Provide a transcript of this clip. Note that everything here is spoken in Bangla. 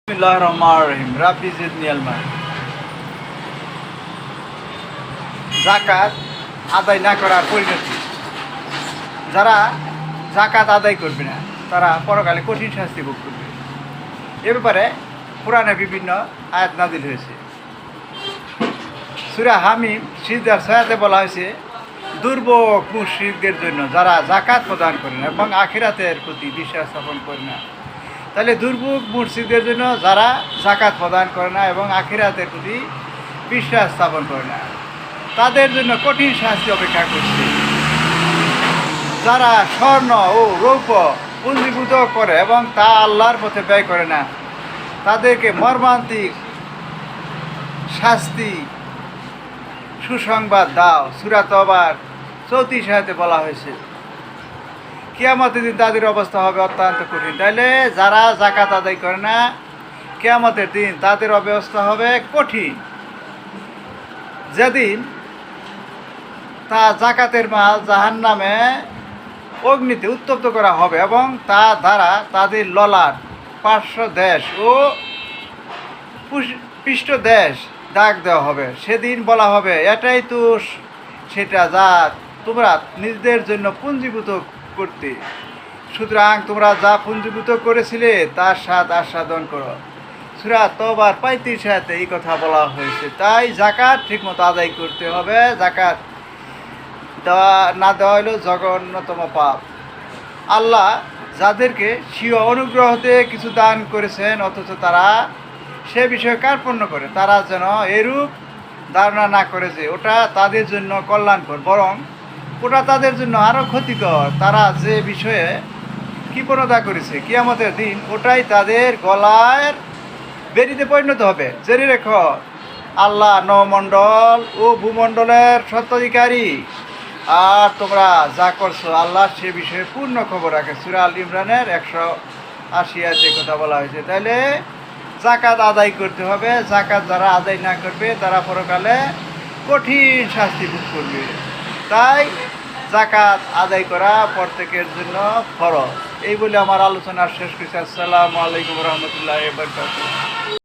বিসমিল্লাহির রহমানির রহিম। রাব্বি জিদনি ইলমা। যাকাত আদায় না করার পরিণতি। যারা যাকাত আদায় করবে না তারা পরকালে কঠিন শাস্তি ভোগ করবে। এ ব্যাপারে কোরআনে বিভিন্ন আয়াত নাযিল হয়েছে। সূরা হামিম সিজদার ৬তে বলা হয়েছে, দুর্ভোগ মুশরিকদের জন্য যারা যাকাত প্রদান করে না এবং আখিরাতের প্রতি বিশ্বাস স্থাপন করে না। তাহলে দুর্ভোগ মুশরিকদের জন্য যারা যাকাত প্রদান করে না এবং আখিরাতের প্রতি বিশ্বাস স্থাপন করে না, তাদের জন্য কঠিন শাস্তি অপেক্ষা করছে। যারা স্বর্ণ ও রৌপ্য পুঞ্জীভূত করে এবং তা আল্লাহর পথে ব্যয় করে না, তাদেরকে মর্মান্তিক শাস্তি সুসংবাদ দাও। সূরা তওবার ৩৪ আয়াতে বলা হয়েছে। কিয়ামতের দিন তাদের অবস্থা হবে অত্যন্ত কঠিন। তাইলে যারা যাকাত আদায় করে না, কিয়ামতের দিন তাদের অবস্থা হবে কঠিন। যেদিন তা যাকাতের মাল জাহান্নামে অগ্নিতে উত্তপ্ত করা হবে এবং তা দ্বারা তাদের ললাট, পার্শ্ব দেশ ও পৃষ্ঠ দেশ দাগ দেওয়া হবে। সেদিন বলা হবে, এটাই তো সেটা যা তোমরা নিজেদের জন্য পুঞ্জীভূত করতে, সুতরাং তোমরা যা পুঞ্জীভূত করেছিলে তার স্বাদ আস্বাদন করো। সূরা তওবার ৩৫ আয়াতে এই কথা বলা হয়েছে। তাই যাকাত ঠিকমতো আদায় করতে হবে। যাকাত দেওয়া না দেওয়া হলো জঘন্যতম পাপ। আল্লাহ যাদেরকে স্বীয় অনুগ্রহতে কিছু দান করেছেন অথচ তারা সে বিষয়ে কার্পণ্য করে, তারা যেন এরূপ ধারণা না করে যে ওটা তাদের জন্য কল্যাণকর, বরং ওটা তাদের জন্য আরও ক্ষতিকর। তারা যে বিষয়ে কৃপণতা করেছে, কিয়ামতের দিন ওটাই তাদের গলায় বেরিতে পরিণত হবে। জেনে রেখো, আল্লাহ নবমণ্ডল ও ভূমণ্ডলের স্বত্বাধিকারী, আর তোমরা যা করছো আল্লাহ সে বিষয়ে পূর্ণ খবর রাখে। সূরা আল ইমরানের ১৮০ আয়াতে কথা বলা হয়েছে। তাইলে যাকাত আদায় করতে হবে। যাকাত যারা আদায় না করবে তারা পরকালে কঠিন শাস্তি ভোগ করবে। তাই যাকাত আদায় করা প্রত্যেকের জন্য ফরজ। এই বলে আমার আলোচনা শেষ করছি। আসসালামু আলাইকুম রহমতুল্লাহি ওয়া বারাকাতুহু।